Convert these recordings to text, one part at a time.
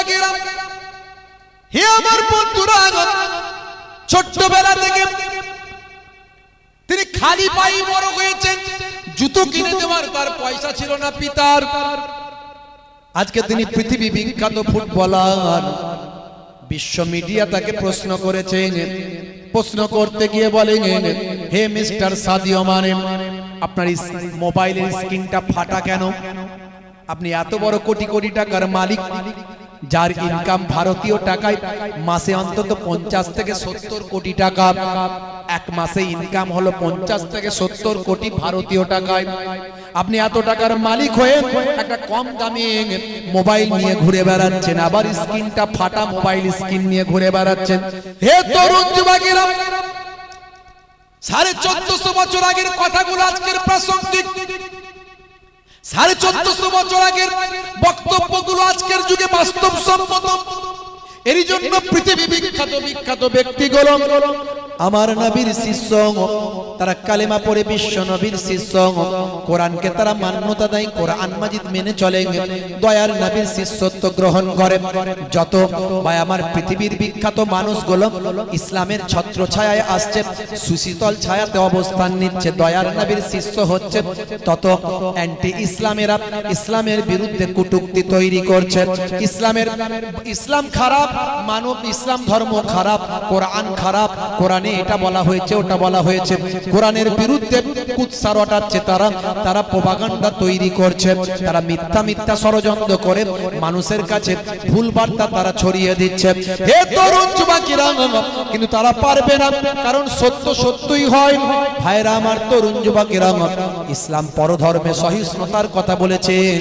যুবকেরা, হে আমার বন্ধুরা, ছোট্টবেলা থেকে তিনি খালি পায়ে বড় হয়েছেন। জুতো কিনে দেওয়ার তার পয়সা ছিল না পিতার। আজকে তিনি পৃথিবী বিখ্যাত ফুটবলার। বিশ্ব মিডিয়া তাকে প্রশ্ন করেছেন। প্রশ্ন করতে গিয়ে বলেন, হে মিস্টার সাদিও মানে, আপনার মোবাইলের স্ক্রিনটা ফাটা কেন? আপনি এত বড় কোটি কোটি টাকার মালিক, যার ইনকাম ভারতীয় টাকায় মাসে অন্তত 50 থেকে 70 কোটি টাকা। এক মাসে ইনকাম হলো 50 থেকে 70 কোটি ভারতীয় টাকায়। আপনি এত টাকার মালিক হয়ে একটা কম দামি মোবাইল নিয়ে ঘুরে বেড়াচ্ছেন, আবার স্ক্রিনটা ফাটা মোবাইল স্ক্রিন নিয়ে ঘুরে বেড়াচ্ছেন। হে তরুণ যুবকেরা, 1450 বছর আগের কথাগুলো আজকের প্রাসঙ্গিক। 1450 বছর আগের বক্তব্যগুলো আজকের যুগে বাস্তবসম্মত। এরই জন্য পৃথিবী বিখ্যাত বিখ্যাত ব্যক্তিগুলো আমার নবীর শিষ্য, তারা কালেমা পড়ে বিশ্ব নবীর শিষ্য, কোরআনকে তারা মান্যতা দেয়, কোরআন মাজিদ মেনে চলে, দয়ার নবীর শিষ্যত্ব গ্রহণ করে। যত ভাই আমার পৃথিবীর বিখ্যাত মানুষগুলো ইসলামের ছত্র ছায়ায় আসছে, সুশীতল ছায়াতে অবস্থান নিচ্ছে, দয়ার নবীর শিষ্য হচ্ছে, তত অ্যান্টি ইসলামেরা ইসলামের বিরুদ্ধে কটূক্তি তৈরি করছে। ইসলাম খারাপ, মানব ইসলাম ধর্ম খারাপ, কোরআন খারাপ, কোরআনে এটা বলা হয়েছে ওটা বলা হয়েছে, কোরআনের বিরুদ্ধে কুৎসা রটাচ্ছে তারা প্রপাগান্ডা তৈরি করছে, তারা মিথ্যা মিথ্যা ষড়যন্ত্র করে মানুষের কাছে ভুল বার্তা তারা ছড়িয়ে দিচ্ছে। হে তরুণ যুবকেরা, কিন্তু তারা পারবে না, কারণ সত্য সত্যই হয়। ভাইরা আমার, তরুণ যুবকেরা, ইসলাম পরধর্মে সহিষ্ণুতার কথা বলেছেন,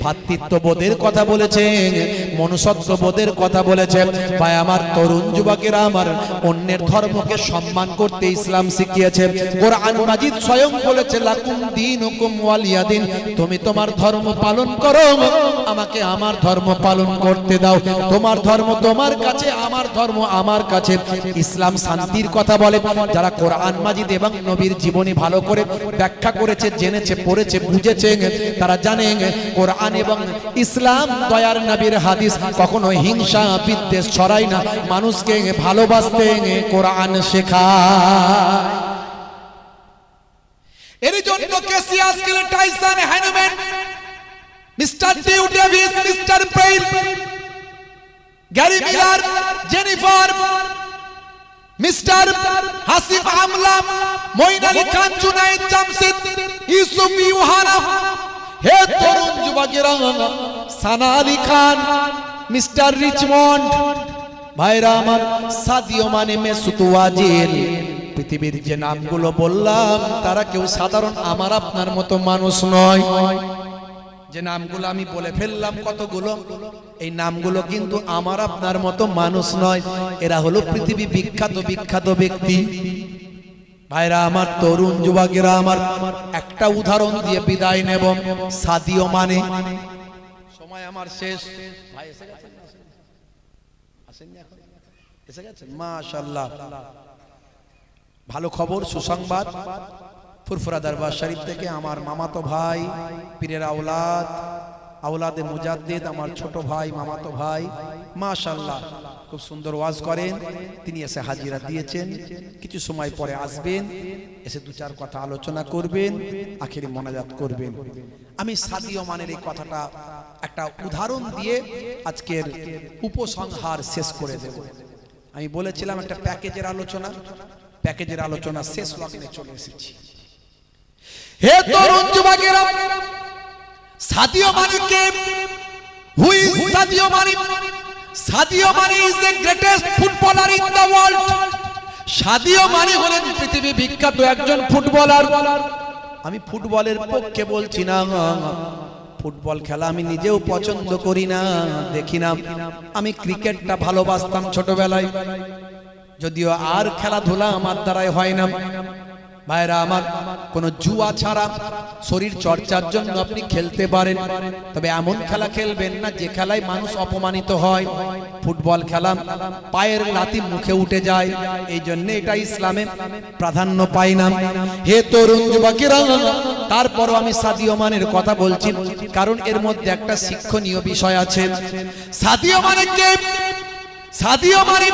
ভ্রাতৃত্ববোধের কথা বলেছেন, মনুষ্যত্ববোধের কথা বলেছেন। ভাই আমার, তরুণ যুবকেরা আমার, অন্যের ধর্মকে সম্মান করতে ইসলাম শিখিয়েছে। কোরআন মাজিদ স্বয়ং বলেছে, লাকুম দীনুকুম ওয়ালিয়া দিন, তুমি তোমার ধর্ম পালন করো, আমাকে আমার ধর্ম পালন করতে দাও। তোমার ধর্ম তোমার কাছে, আমার ধর্ম আমার কাছে। ইসলাম শান্তির কথা বলে। যারা কোরআন মাজিদ এবং নবীর জীবনী ভালো করে ব্যাখ্যা করেছে, জেনেছে, পড়েছে, বুঝেছে, তারা জানে কোরআন এবং ইসলাম দয়ার নবীর হাদিস কখনো হিংসা বিদ্বেষ ছড়ায় না, মানুষকে ভালোবাসতে কোরআন শেখায়। এর জন্য ক্যাসিয়াস ক্লে টাইসন হ্যানুম্যান, মিস্টার ডিউ ডেভিস, মিস্টার পেইল, Gary Miller, Jennifer, Mister Hasif Amla, Moeen Ali Khan, Junaid Jamshed, Yusuf Youhana, হে তরুণ যুবকেরা, সানা আলী খান, মিস্টার রিচমন্ড, ভাইরা আমার, সাদিও মানে, মেসুত ওয়াজিল, পৃথিবীর যে নামগুলো বললাম তারা কেউ সাধারণ আমার আপনার মতো মানুষ নয়। যে নামগুলো আমি বলে ফেললাম কতগুলো, এই নামগুলো কিন্তু আমার আপনার মতো মানুষ নয়। এরা হলো পৃথিবী বিখ্যাত বিখ্যাত ব্যক্তি। ভাইরা আমার, তরুণ যুবকেরা আমার, একটা উদাহরণ দিয়ে বিদায় নেব। সাদিও মানে, সময় আমার শেষ। ভাই এসে গেছেন? আসেননি এখন? এসে গেছেন? মাশাআল্লাহ, ভালো খবর, সুসংবাদ। ফুরফুরা দরবার শরীফ থেকে আমার মামাতো ভাই, পীরের আওলাদ, আওলাদে মুজাদ্দিদ, আমার ছোট ভাই, মামাতো ভাই, মাশাআল্লাহ খুব সুন্দর ওয়াজ করেন, তিনি এসে হাজিরা দিয়েছেন। কিছু সময় পরে আসবেন, এসে দু চার কথা আলোচনা করবেন, আখেরি মোনাজাত করবেন। আমি সাদিও মানের এই কথাটা একটা উদাহরণ দিয়ে আজকের উপসংহার শেষ করে দেব। আমি বলেছিলাম একটা প্যাকেজের আলোচনা শেষ লগ্নে চলে এসেছি। হে তরুণ যুবকেরা, সাদিও মানি কে? Who is Sadio Mane? Sadio Mane is the greatest footballer in the world. Sadio Mane হলেন পৃথিবী বিখ্যাত একজন ফুটবলার। আমি ফুটবলের পক্ষে বলছি না, ফুটবল খেলা আমি নিজেও পছন্দ করি না, দেখি না। আমি ক্রিকেটটা ভালোবাসতাম ছোটবেলায়, যদিও আর খেলাধুলা আমার দ্বারাই হয় না। ভাইরা আমার, কোন জুয়া ছাড়া শরীর চর্চার জন্য আপনি খেলতে পারেন, তবে এমন খেলা খেলবেন না যে খেলায় মানুষ অপমানিত হয়। ফুটবল খেলা পায়ের লাথি মুখে উঠে যায়, এই জন্য এটা ইসলামে প্রাধান্য পায় না। হে তরুণ যুবকেরা, তারপরও আমি সাদিও মানের কথা বলছি, কারণ এর মধ্যে একটা শিক্ষণীয় বিষয় আছে। সাদিও মানে কে? সাদিও মানে,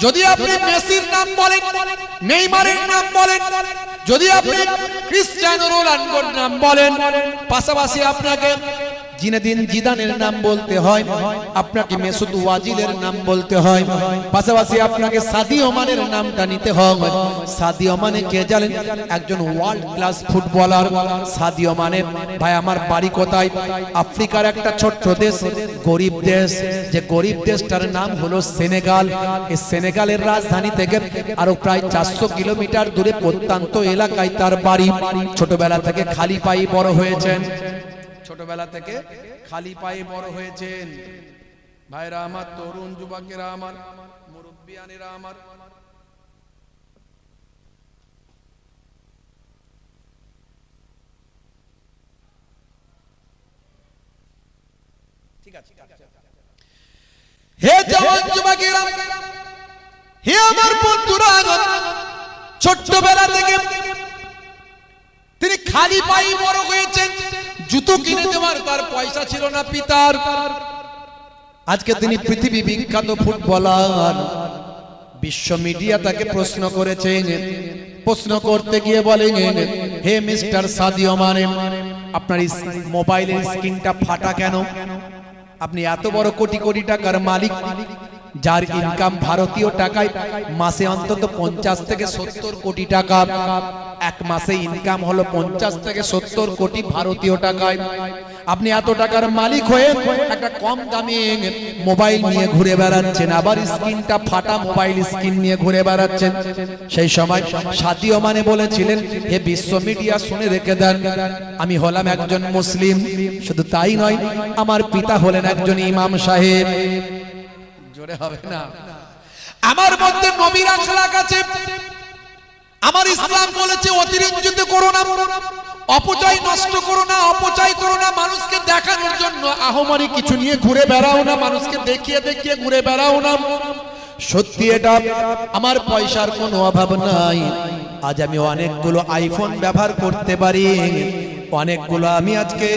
যদি আপনি মেসির নাম বলেন, নেইমারের নাম বলেন, যদি আপনি ক্রিস্টিয়ানো রোনাল্ডোর নাম বলেন, পাশাপাশি আপনাকে জিনেদিন জিদানের নাম বলতে হয়, আপনাকে মেসুত ওয়াজিলের নাম বলতে হয়, পাশাপাশি আপনাকে সাদিও মানের নামটা নিতে হয়। সাদিও মানে কে জানেন? একজন world class footballer. Sadio Mane, ভাই আমার বাড়ি কোথায়? আফ্রিকার একটা ছোট্ট দেশ, গরিব দেশ, যে গরিব দেশটার নাম হলো সেনেগাল। এই সেনেগালের রাজধানী থেকে আরো প্রায় 400 কিলোমিটার দূরে প্রত্যন্ত এলাকায় তার বাড়ি। ছোটবেলা থেকে খালি পায়ে বড় হয়েছেন, ছোটবেলা থেকে খালি পায়ে বড় হয়েছেন। ভাইরা আমার, তরুণ যুবকেরা আমার, মুরব্বিয়ানেরা আমার, ঠিক আছে। হে জওয়ান যুবকেরা, হে আমার বন্ধুরা, ছোট্টবেলা থেকে তিনি খালি পায়ে বড় হয়েছেন। জুতো কিনে দেওয়ার তার পয়সা ছিল না পিতার। আজকে তিনি পৃথিবী বিখ্যাত ফুটবলার। বিশ্ব মিডিয়া তাকে প্রশ্ন করেছে, প্রশ্ন করতে গিয়ে বলেন, হে মিস্টার সাদিও মানে, আপনার মোবাইলের স্ক্রিনটা ফাটা কেন? আপনি এত বড় কোটি কোটি টাকার মালিক, যার ইনকাম ভারতীয় টাকায় মাসে অন্তত 50 থেকে 70 কোটি টাকা। এক মাসে ইনকাম হলো 50 থেকে 70 কোটি ভারতীয় টাকায়। আপনি এত টাকার মালিক হয়ে একটা কম দামি মোবাইল নিয়ে ঘুরে বেড়াচ্ছেন, আবার স্ক্রিনটা ফাটা মোবাইল স্ক্রিন নিয়ে ঘুরে বেড়াচ্ছেন। সেই সময় সাদিও মানে বলেছিলেন, হে বিশ্ব মিডিয়া শুনে রেখে দেন, আমি হলাম একজন মুসলিম, শুধু তাই নয়, আমার পিতা হলেন একজন ইমাম সাহেব। জোরে হবে না? আমার মধ্যে নবীর আখলাক আছে। আমার ইসলাম বলেছে অতিরঞ্জিত করো না, অপচয় নষ্ট করো না, অপচয় করো না, মানুষকে দেখানোর জন্য আহমারি কিছু নিয়ে ঘুরে বেড়াও না, মানুষকে দেখিয়ে দেখিয়ে ঘুরে বেড়াও না। সত্যি এটা, আমার পয়সার কোনো অভাব নাই। আজ আমি অনেকগুলো আইফোন ব্যবহার করতে পারি, অনেকগুলো আমি আজকে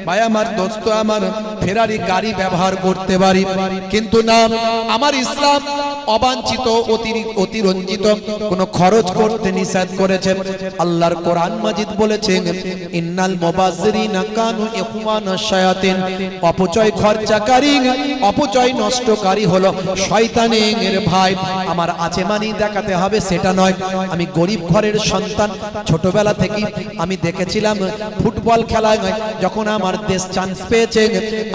ভাই আমার দোস্ত আমার ফেরারি গাড়ি ব্যবহার করতে পারি, কিন্তু না, আমার ইসলাম অবাঞ্ছিত অতিরঞ্জিত কোন খরচ করতে নিষেধ করেছে। আল্লাহর কোরআন মাজিদ বলেছেন, ইন্নাল মুবাজ্জিরিনা কানু ইখওয়ানাশ শায়াতিন, অপচয় খরচাকারী, অপচয় নষ্টকারী হলো শয়তানের ভাই। আমার আছে মানি দেখাতে হবে সেটা নয়। আমি গরিব ঘরের সন্তান, ছোটবেলা থেকে আমি দেখেছিলাম ফুটবল খেলায় যখন আমার দেশ চান্স পেয়েছে,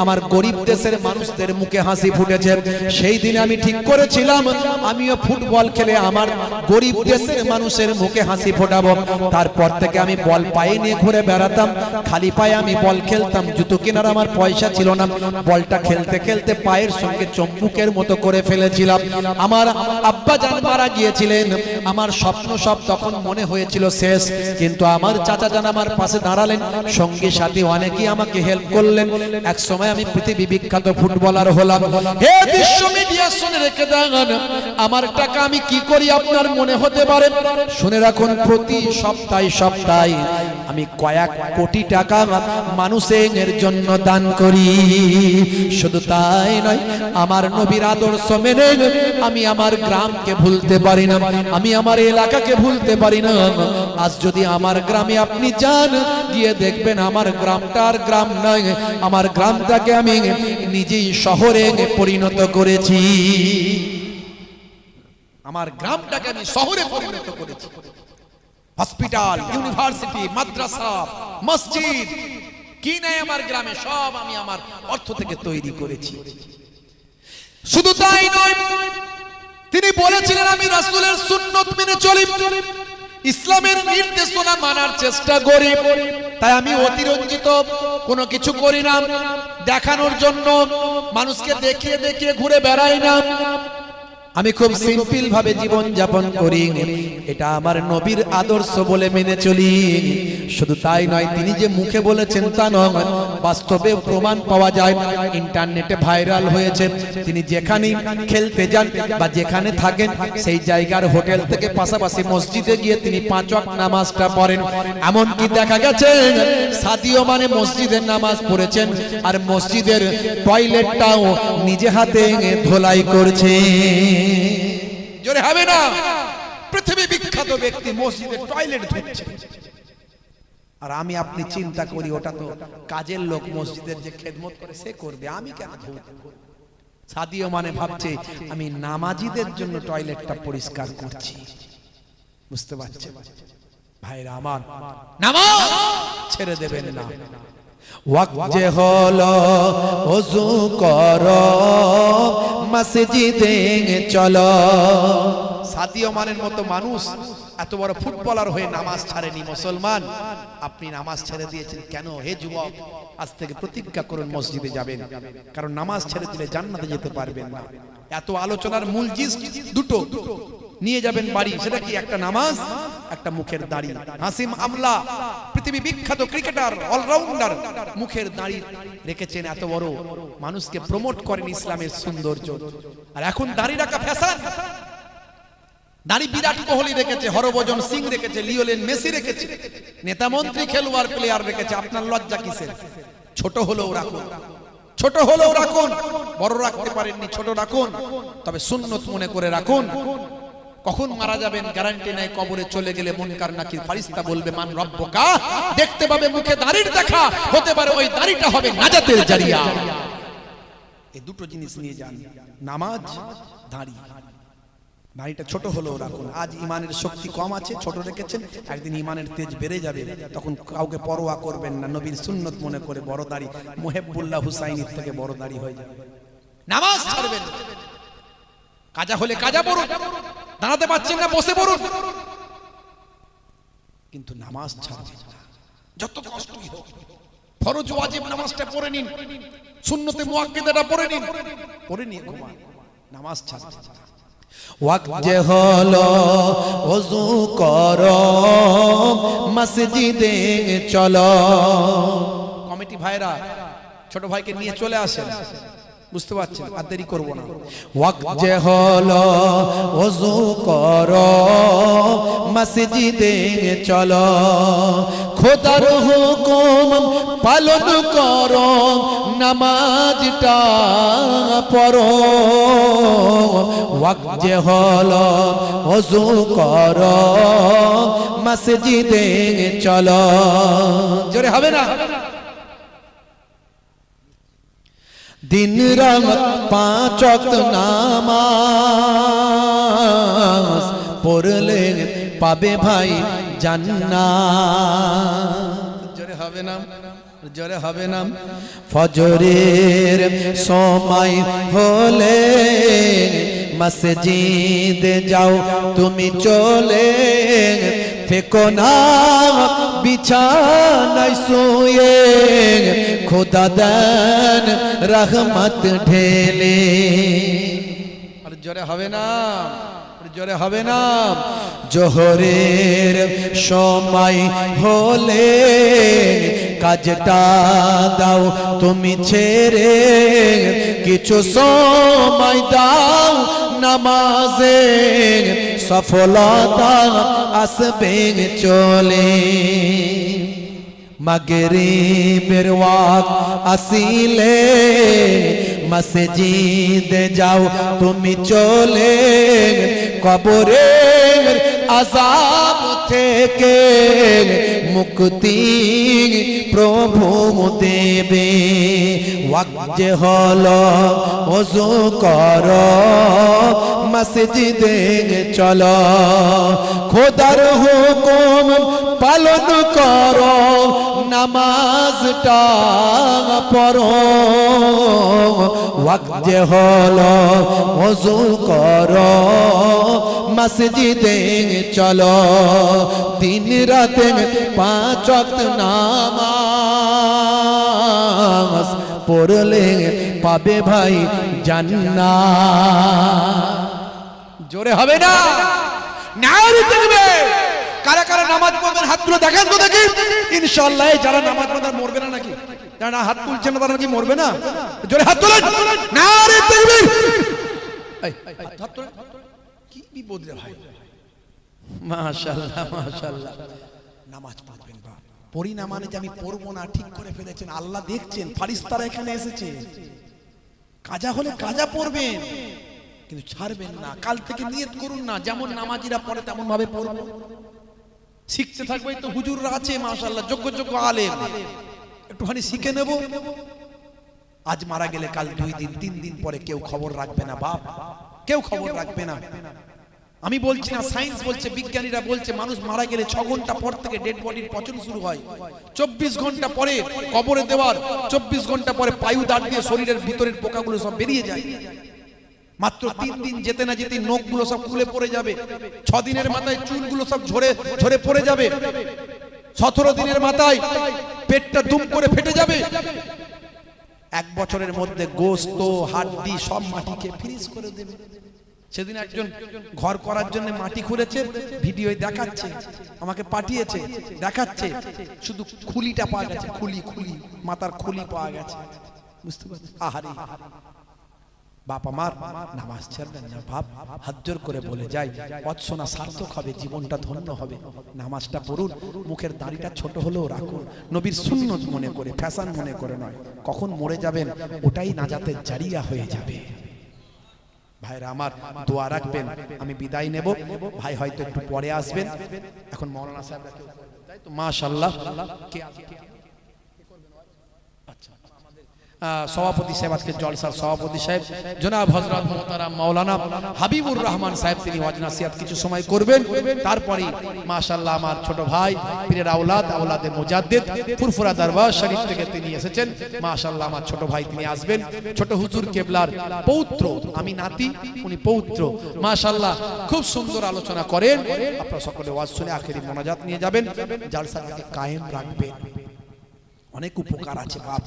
আমার গরিব দেশের মানুষদের মুখে হাসি ফুটেছে। সেই দিন আমি ঠিক করেছিলাম আমিও ফুটবল খেলে আমার গরিব দেশের মানুষের মুখে হাসি ফোটাবো। তারপর থেকে আমি বল পায়ে নিয়ে ঘুরে বেড়াতাম, খালি পায়ে আমি বল খেলতাম। জুতো কেনার আমার পয়সা ছিল না, বলটা খেলতে খেলতে পায়ের সঙ্গে চম্বুকের মতো করে ফেলেছিলাম। আমার আব্বা জান মারা গিয়েছিলেন, আমার স্বপ্ন সব তখন মনে হয়েছিল শেষ, কিন্তু আমার চাচা জান আমার পাশে দাঁড়ালেন, সঙ্গে সাথে অনেকেই আমাকে হেল্প করলেন। এক সময় আমি পৃথিবী বিখ্যাত ফুটবলার হলাম। হে বিশ্ব মিডিয়া শুনে রেখে দেন, আমার টাকা আমি কি করি আপনার মনে হতে পারে। শুনে রাখুন, প্রতি সপ্তাহে আমি কয়েক কোটি টাকা মানুষের জন্য দান করি। শুধু তাই নয়, আমার নবীর আদর্শ মেনে আমি আমার গ্রামকে ভুলতে পারি না, আমি আমার এলাকাকে ভুলতে পারি না। আজ যদি আমার গ্রামে আপনি যান, গিয়ে দেখবেন আমার গ্রামটা আর গ্রাম নয়, আমার গ্রামটাকে আমি নিজেই শহরে পরিণত করেছি। আমার গ্রামটাকে আমি শহরে পরিণত করেছি। হসপিটাল, ইউনিভার্সিটি, মাদ্রাসা, মসজিদ কি নাই আমার গ্রামে, সব আমি আমার অর্থ থেকে তৈরি করেছি। শুধু তাই নয়, তিনি বলেছিলেন আমি রাসূলের সুন্নত মেনে চলি, ইসলামের নির্দেশনা মানার চেষ্টা করি। তাই আমি অতিরঞ্জিত কোনো কিছু করি না, দেখানোর জন্য মানুষকে দেখিয়ে দেখিয়ে ঘুরে বেড়াই না। আমি খুব সিম্পল ভাবে জীবন যাপন করি, এটা আমার নবীর আদর্শ বলে মেনে চলি। শুধু তাই নয়, তিনি যে মুখে বলেছেন তা নয়, বাস্তবে প্রমাণ পাওয়া যায়, ইন্টারনেটে ভাইরাল হয়েছে। তিনি যেখানে খেলতে যান বা যেখানে থাকেন সেই জায়গার হোটেল থেকে পাশাপাশি মসজিদে গিয়ে তিনি 5 ওয়াক্ত নামাজটা পড়েন। এমনকি দেখা গেছে সাদিও মানে মসজিদের নামাজ পড়েছেন আর মসজিদের টয়লেটটাও নিজে হাতে ধোলাই করছে। জোরে হবে না? পৃথিবী বিখ্যাত ব্যক্তি মসজিদের টয়লেট ধুচ্ছে, আর আমি আপনি চিন্তা করি ওটা তো কাজের লোক, মসজিদের যে খেদমত করে সে করবে, আমি কেন ধুব? সাদিও মানে ভাবছে আমি নামাজিদের জন্য টয়লেটটা পরিষ্কার করছি। বুঝতে পারছেন ভাইরা আমার? নামাজ ছেড়ে দেবেন না। ওয়াক্ত যে হলো ওযু করো মসজিদে চলো। সাদিও মানের মতো মানুষ এত বড় ফুটবলার হয়ে নামাজ ছাড়েনি। মুসলমান, আপনি নামাজ ছেড়ে দিয়েছেন কেন? হে যুবক, আজ থেকে প্রতিজ্ঞা করুন মসজিদে যাবেন, কারণ নামাজ ছেড়ে দিলে জান্নাতে যেতে পারবেন না। এত আলোচনার মূল জিস্ট দুটো নিয়ে যাবেন বাড়ি, সেটা কি? একটা নামাজ, একটা মুখের দাড়ি। হাসিম আমলা পৃথিবী বিখ্যাত ক্রিকেটার, অলরাউন্ডার, মুখের দাড়ি রেখেছেন, এত বড় মানুষকে প্রমোট করেন ইসলামের সৌন্দর্য। আর এখন দাড়ি রাখা ফ্যাশন। দাড়ি বিরাট কোহলি রেখেছে, হরভজন সিং রেখেছে, লিওনেল মেসি রেখেছে, নেতা মন্ত্রী খেলোয়াড় প্লেয়ার রেখেছে। আপনার লজ্জা কিসের? ছোট হলেও রাখুন, ছোট হলেও রাখুন। বড় রাখতে পারেননি, ছোট রাখুন, তবে সুন্নত মনে করে রাখুন। কখন মারা যাবেন গ্যারান্টি নাই। কবরে চলে গেলে মুনকার নাকির ফারিস্তা বলবে মান রব্বুকা, দেখতে পাবে মুখে দাড়ির দেখা, হতে পারে ওই দাড়িটা হবে নাজাতের জারিয়া। এই দুটো জিনিস নিয়ে যান, নামাজ, দাড়ি। দাড়িটা ছোট হলেও রাখুন। আজ ইমানের শক্তি কম আছে, ছোট রেখেছেন, একদিন ইমানের তেজ বেড়ে যাবে, তখন কাউকে পরোয়া করবেন না। নবীর সুন্নত মনে করে বড় দাড়ি, মুহিবুল্লাহ হুসাইনির থেকে বড় দাড়ি হয়ে যাবে। নামাজ ছাড়বেন। কাজা হলে কাজা পড়ুন, দাঁড়াতে পারছেন না বসে পড়ুন, কিন্তু নামাজ ছাড়বেন না, যত কষ্টই হোক। ফরজ ওয়াজিব নামাজটা পড়ে নিন, সুন্নতে মুআক্কাদাটা পড়ে নিন, পড়ে নিয়ে ঘুমান, নামাজ ছাড়বেন না। ওয়াক্ত যে হলো ওযু করো মসজিদে চলো। কমিটি ভাইরা ছোট ভাইকে নিয়ে চলে আসেন, বুঝতে পারছেন? আর দেরি করব না। ওয়াক্ত যে হলো ওযু করো মসজিদে চলো, খোদার হুকুম পালন করো, নামাজটা পড়ো। ওয়াক্ত যে হলো ওযু করো মসজিদে চলো। জোরে হবে না? दिन रात 5 वक्त नामाज पढ़ले पाबे भाई জান্নাত। জোরে হবে না? জোরে হবে না? ফজরের সময় হলে মসজিদে যাও তুমি চলে, থেকো না বিছানায় শুয়ে, খোদা দেন রহমত ঢেলে। আর জোরে হবে না? জোরে হবে না? জোহরের সময় হলে কাজটা দাও তুমি ছেড়ে, কিছু সময় দাও নামাজে, সফলতা আসবে চলে। মাগরিবের ওয়াক্ত আসিলে মসজিদে যাও তুমি চলে, কবরের আযাব থেকে মুক্তি প্রভু দেবে। ওয়াক্ত যে হলো ওযু করো মসজিদে চলো, খোদার হুকুম পালন করো, নামাজটা পড়ো। ওয়াক্ত যে হলো ওযু করো মসজিদে চলো, দিন রাতে 5 ওয়াক্ত নামাজ পড়লে পাবে ভাই জান্নাত। জোরে হবে না, নারী দেখবে। কারা কারা নামাজ পড়বেন হাত তুলে দেখেন তো দেখি। ইনশাআল্লাহ যারা নামাজ পড়ে মরবে না নাকি? যারা হাত তুলছে না তারা কি মরবে না? জোরে হাত তোলেন, নারী দেখবে। এই হাত তোলেন, কি বিপদ রে ভাই। মাশাআল্লাহ মাশাআল্লাহ। নামাজ পড়বেন বাপ, পড়ি না মানে যে আমি পড়বো না, ঠিক করে ফেলেছেন। আল্লাহ দেখছেন, ফারিস্তারা এখানে এসেছে। কাজা হলে কাজা পড়বেন, কিন্তু ছাড়বেন না। কাল থেকে নিয়ত করুন না, যেমন নামাজিরা পড়ে তেমন ভাবে পড়বো। শিখতে থাকবে তো হুজুররা আছে মাশাআল্লাহ, যোগ্য যোগ্য আলেম, একটুখানি শিখে নেব। আজ মারা গেলে কাল 2 দিন 3 দিন পরে কেউ খবর রাখবে না বাপ, কেউ খবর রাখবে না। আমি বলছি না, সায়েন্স বলছে, বিজ্ঞানীরা বলছে মানুষ মারা গেলে 6 ঘন্টা পর থেকে ডেড বডির পচন শুরু হয়। 24 ঘন্টা পরে কবরে দেওয়ার 24 ঘন্টা পরে পায়ু দাঁড় দিয়ে শরীরের ভিতরের পোকাগুলো সব বেরিয়ে যায়। মাত্র 3 দিন যেতে না যেতে নখগুলো সব খুলে পড়ে যাবে। 6 দিনের মাথায় চুলগুলো সব ঝরে ঝরে পড়ে যাবে। 17 দিনের মাথায় পেটটা দুম করে ফেটে যাবে। 1 বছরের মধ্যে গোশত হাড্ডি সব মাটিকে ফ্রিজ করে দেবে। সেদিন একজন ঘর করার জন্য মাটি খুঁড়েছে, ভিডিওয় দেখাচ্ছে, আমাকে পাঠিয়েছে, দেখাচ্ছে শুধু খুলিটা পাওয়া গেছে, খুলি খুলি মাথার খুলি পাওয়া গেছে। বুঝতে পারছেন? আহারে বাপ আমার, নামাজ ছাড়বেন না বাপ। হাত জোর করে বলে যাই, অৎসনা সার্থক হবে, জীবনটা ধন্য হবে। নামাজটা পড়ুন, মুখের দাড়িটা ছোট হলেও রাখুন, নবীর সুন্নত মনে করে, ফ্যাশন মনে করে নয়। কখন মরে যাবেন ওটাই নাজাতের জারিয়া হয়ে যাবে। ভাইরা আমার, দোয়া রাখবেন। আমি বিদায় নেব, ভাই হয়তো একটু পরে আসবেন। এখন মাওলানা সাহেব মাশাআল্লাহ কে সভাপতি সাহেব, আজকে জলসার সভাপতি সাহেব জনাব হযরত মুহতারাম মাওলানা হাবিবুর রহমান সাহেব, তিনি ওয়াজ নাসিহাত কিছু সময় করবেন। তারপরে মাশাআল্লাহ আমার ছোট ভাই, পীরের আওলাদ, আওলাদে মুজাদ্দিদ ফুরফুরা দরবার শরীফ থেকে তিনি এসেছেন। মাশাআল্লাহ আমার ছোট ভাই, তিনি আসবেন। ছোট হুজুর কেবলার পৌত্র, আমি নাতি, উনি পৌত্র। মাশাআল্লাহ খুব সুন্দর আলোচনা করেন। আপনারা সকলে ওয়াজ শুনে আখেরি মোনাজাত নিয়ে যাবেন। জলসাটাকে কায়েম রাখবেন, অনেক উপকার আছে বাপ।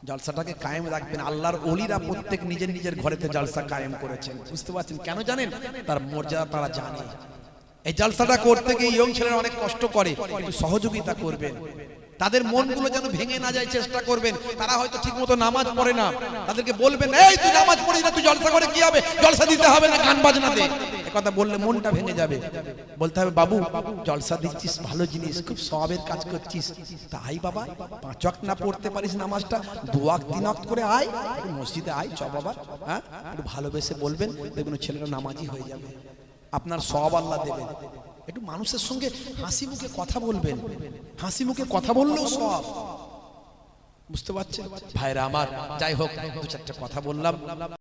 জলসাটাকে কায়েম রাখবেন। আল্লাহর ওলিরা প্রত্যেক নিজের নিজের ঘরেতে জলসা কায়েম করেছেন। বুঝতে পারছেন কেন জানেন? তার মর্যাদা তারা জানে। এই জলসাটা করতে গিয়ে ইয়ং ছেলেরা অনেক কষ্ট করে, একটু সহযোগিতা করবেন। তাদের মনগুলো যেন ভেঙে না যায় চেষ্টা করবেন। তারা হয়তো ঠিকমতো নামাজ পড়ে না, তাদেরকে বলবেন এই তুই নামাজ পড়িস না, তুই জলসা করে কি হবে, জলসা দিতে হবে না, গান বাজনা দে। কথা বললে মনটা ভেঙে যাবে। বলতে হবে বাবু জলসা দিচ্ছিস, ভালো জিনিস, খুব সওয়াবের কাজ করছিস, তাই বাবা 5 ওয়াক্ত না পড়তে পারিস নামাজটা 2 ওয়াক্ত 3 ওয়াক্ত করে আয়, মসজিদে আয়, চ বাবা। হ্যাঁ, একটু ভালোবেসে বলবেন, দেখবেন ছেলেরা নামাজি হয়ে যাবে, আপনার সওয়াব আল্লাহ দেবেন। একটু মানুষের সঙ্গে হাসি মুখে কথা বলবেন, হাসি মুখে কথা বললেও সওয়াব। বুঝতে পারছেন ভাইরা আমার? যাই হোক, 2-4টা কথা বললাম।